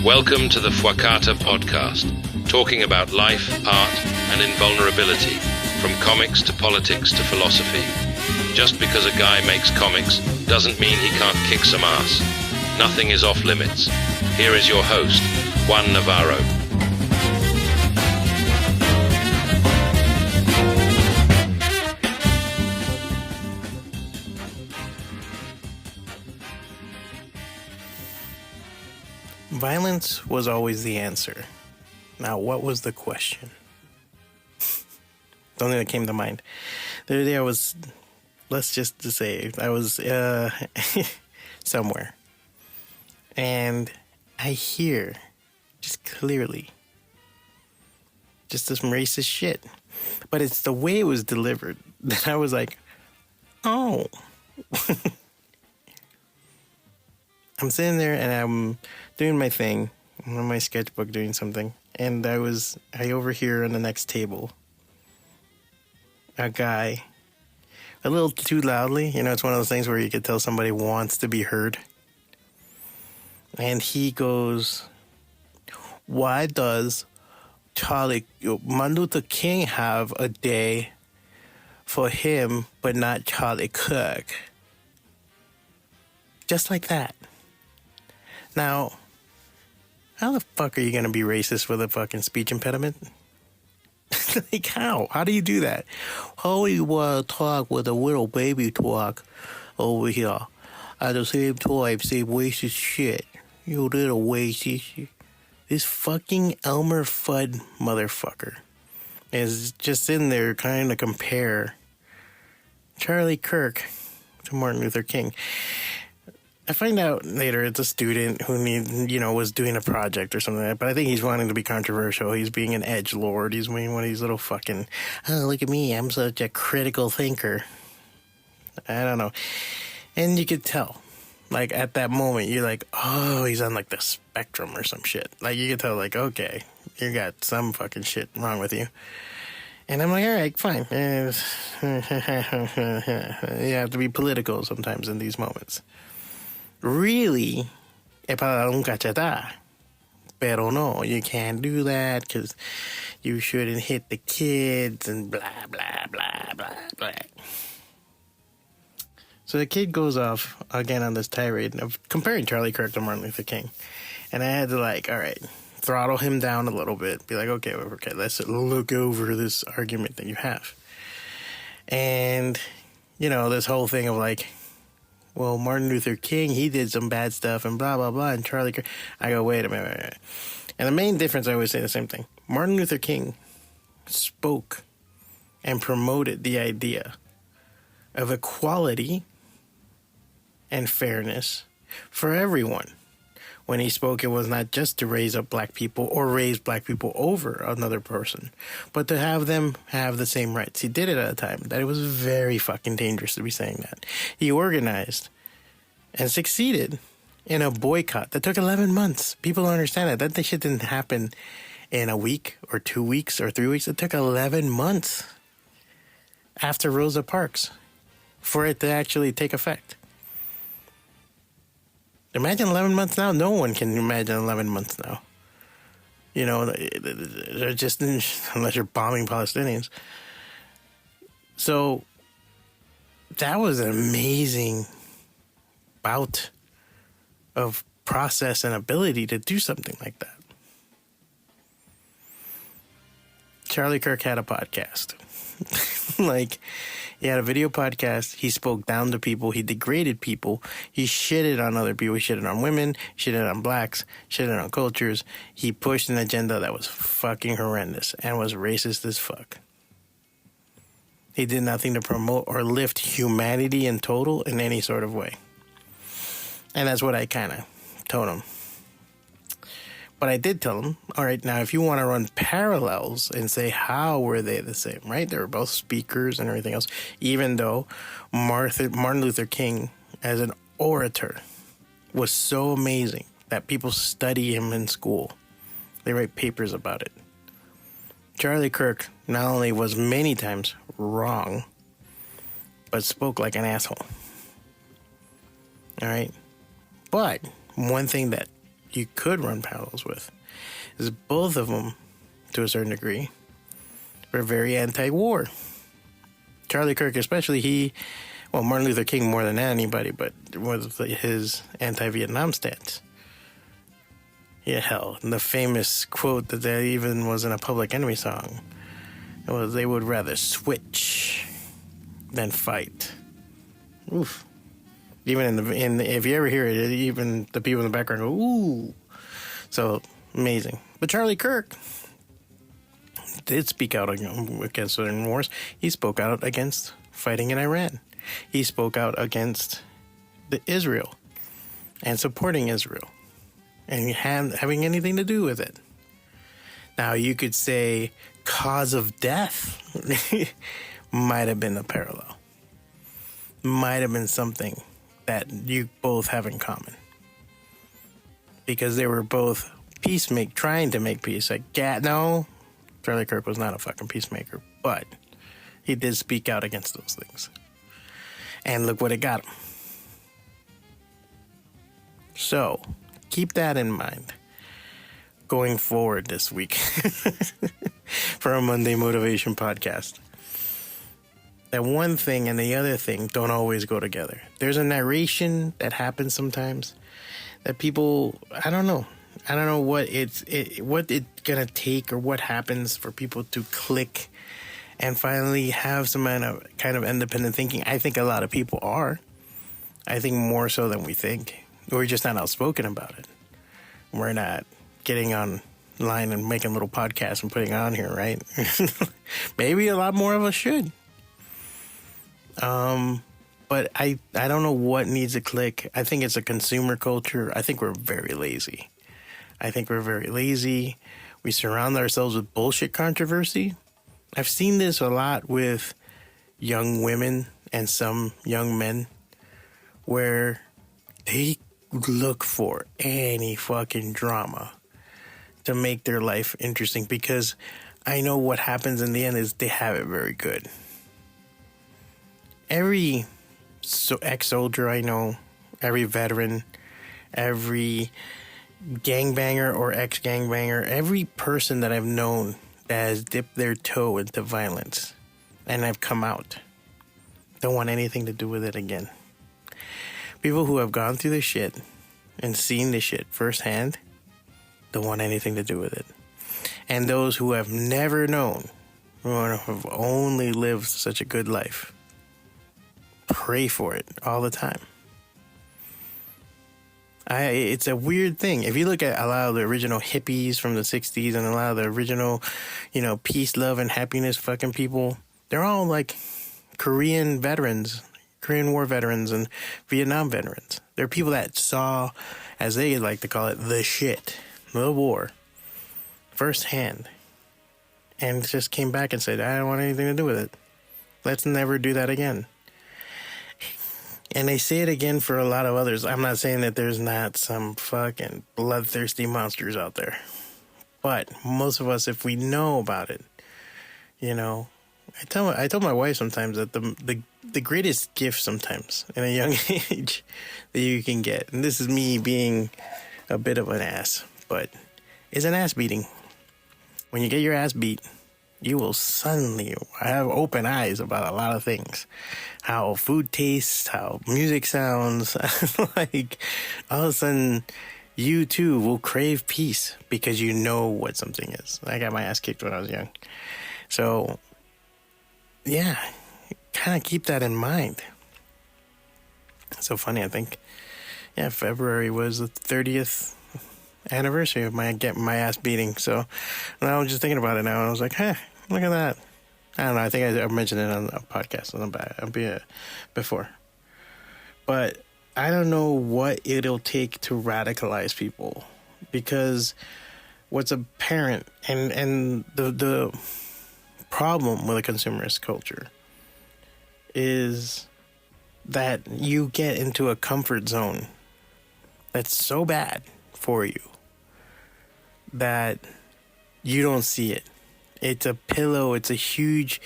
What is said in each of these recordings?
Welcome to the Fuakata podcast, talking about life, art, and invulnerability, from comics to politics to philosophy. Just because a guy makes comics doesn't mean he can't kick some ass. Nothing is off limits. Here is your host, Juan Navarro. Violence was always the answer. Now, what was the question? The only thing that came to mind. The other day I was, let's just say, I was somewhere. And I hear, just clearly, just this racist shit. But it's the way it was delivered that I was like, oh. I'm sitting there and I'm doing my thing. I'm on my sketchbook doing something. And I overhear on the next table a guy, a little too loudly. You know, it's one of those things where you could tell somebody wants to be heard. And he goes, why does Martin Luther King have a day for him, but not Charlie Kirk? Just like that. Now, how the fuck are you going to be racist with a fucking speech impediment? Like, how? How do you do that? How do you want to talk with a little baby talk over here? At the same time, say racist shit. You little racist. This fucking Elmer Fudd motherfucker is just sitting there trying to compare Charlie Kirk to Martin Luther King. I find out later it's a student who was doing a project or something like that, but I think he's wanting to be controversial. He's being an edgelord. He's being one of these little fucking, oh, look at me, I'm such a critical thinker. I don't know. And you could tell, like, at that moment, you're like, oh, he's on, like, the spectrum or some shit. Like, you could tell, like, okay, you got some fucking shit wrong with you. And I'm like, all right, fine. You have to be political sometimes in these moments. Really, es para dar un cachetá. Pero no, you can't do that because you shouldn't hit the kids and blah, blah, blah, blah, blah. So the kid goes off again on this tirade of comparing Charlie Kirk to Martin Luther King. And I had to, like, all right, throttle him down a little bit. Be like, okay, let's look over this argument that you have. And, this whole thing of, like, well, Martin Luther King, he did some bad stuff and blah, blah, blah, and Charlie Kirk. I go, wait a minute. And the main difference, I always say the same thing. Martin Luther King spoke and promoted the idea of equality and fairness for everyone. When he spoke, it was not just to raise up black people or raise black people over another person, but to have them have the same rights. He did it at a time that it was very fucking dangerous to be saying that. He organized and succeeded in a boycott that took 11 months. People don't understand that. That shit didn't happen in a week or 2 weeks or 3 weeks. It took 11 months after Rosa Parks for it to actually take effect. Imagine 11 months now. No one can imagine 11 months now. They're just, unless you're bombing Palestinians. So that was an amazing bout of process and ability to do something like that. Charlie Kirk had a podcast. He had a video podcast. He spoke down to people. He degraded people. He shitted on other people. He shitted on women. Shitted on blacks. Shitted on cultures. He pushed an agenda that was fucking horrendous and was racist as fuck. He did nothing to promote or lift humanity in total in any sort of way. And that's what I kind of told him. But I did tell him, all right, now if you want to run parallels and say how were they the same, right? They were both speakers and everything else, even though Martin Luther King as an orator was so amazing that people study him in school. They write papers about it. Charlie Kirk not only was many times wrong, but spoke like an asshole. All right? But one thing that you could run parallels with is both of them, to a certain degree, were very anti-war. Charlie Kirk, especially, Martin Luther King more than anybody, but with his anti-Vietnam stance. Yeah, hell, the famous quote that even was in a Public Enemy song, it was, they would rather switch than fight. Oof. Even if you ever hear it, even the people in the background go, ooh. So, amazing. But Charlie Kirk did speak out against certain wars. He spoke out against fighting in Iran. He spoke out against Israel and supporting Israel and having anything to do with it. Now, you could say cause of death might have been a parallel. Might have been something that you both have in common. Because they were both trying to make peace. No, Charlie Kirk was not a fucking peacemaker, but he did speak out against those things. And look what it got him. So, keep that in mind going forward this week for a Monday Motivation podcast. That one thing and the other thing don't always go together. There's a narration that happens sometimes that people, I don't know what it's gonna take or what happens for people to click and finally have some kind of independent thinking. I think a lot of people are. I think more so than we think. We're just not outspoken about it. We're not getting online and making little podcasts and putting it on here, right? Maybe a lot more of us should. But I don't know what needs to click. I think it's a consumer culture. I think we're very lazy. We surround ourselves with bullshit controversy. I've seen this a lot with young women and some young men where they look for any fucking drama to make their life interesting, because I know what happens in the end is they have it very good. Every ex-soldier I know, every veteran, every gangbanger or ex-gangbanger, every person that I've known that has dipped their toe into violence and have come out, don't want anything to do with it again. People who have gone through this shit and seen this shit firsthand don't want anything to do with it. And those who have never known, who have only lived such a good life, pray for it all the time. It's a weird thing. If you look at a lot of the original hippies from the 60s and a lot of the original, peace, love, and happiness fucking people, they're all like Korean War veterans and Vietnam veterans. They're people that saw, as they like to call it, the war, firsthand. And just came back and said, I don't want anything to do with it. Let's never do that again. And they say it again for a lot of others. I'm not saying that there's not some fucking bloodthirsty monsters out there. But most of us, if we know about it, I tell my wife sometimes that the greatest gift sometimes in a young age that you can get, and this is me being a bit of an ass, but is an ass beating. When you get your ass beat, you will suddenly have open eyes about a lot of things. How food tastes, how music sounds. Like, all of a sudden, you too will crave peace because you know what something is. I got my ass kicked when I was young. So, yeah, kind of keep that in mind. It's so funny, I think. Yeah, February was the 30th anniversary of my getting my ass beating. So I was just thinking about it now, and I was like, look at that. I don't know. I think I mentioned it on a podcast before. But I don't know what it'll take to radicalize people, because what's apparent and the problem with a consumerist culture is that you get into a comfort zone that's so bad for you that you don't see it. It's a pillow. It's a huge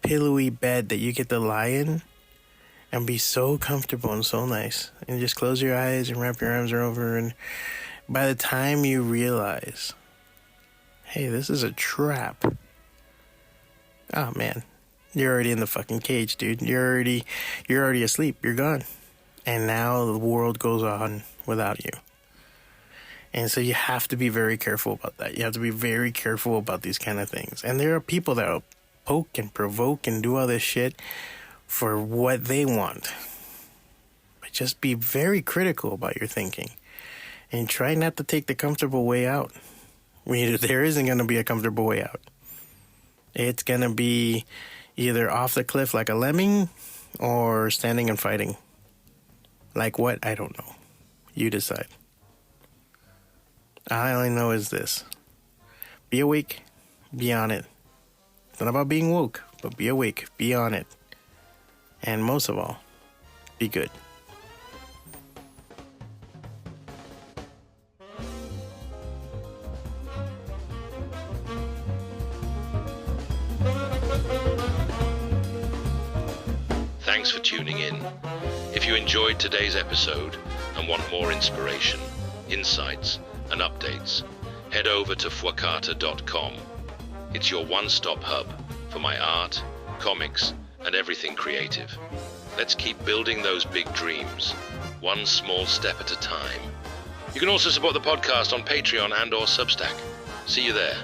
pillowy bed that you get to lie in and be so comfortable and so nice, and just close your eyes and wrap your arms over and By the time you realize, hey, this is a trap. Oh man, you're already in the fucking cage, dude. You're already asleep. You're gone. And now the world goes on without you. And so you have to be very careful about that. You have to be very careful about these kind of things. And there are people that will poke and provoke and do all this shit for what they want. But just be very critical about your thinking. And try not to take the comfortable way out. There isn't going to be a comfortable way out. It's going to be either off the cliff like a lemming or standing and fighting. Like what? I don't know. You decide. All I only know is this. Be awake. Be on it. It's not about being woke, but be awake. Be on it. And most of all, be good. Thanks for tuning in. If you enjoyed today's episode and want more inspiration, insights, and updates, head over to fwacata.com. It's your one-stop hub for my art, comics, and everything creative. Let's keep building those big dreams, one small step at a time. You can also support the podcast on Patreon and/or Substack. See you there.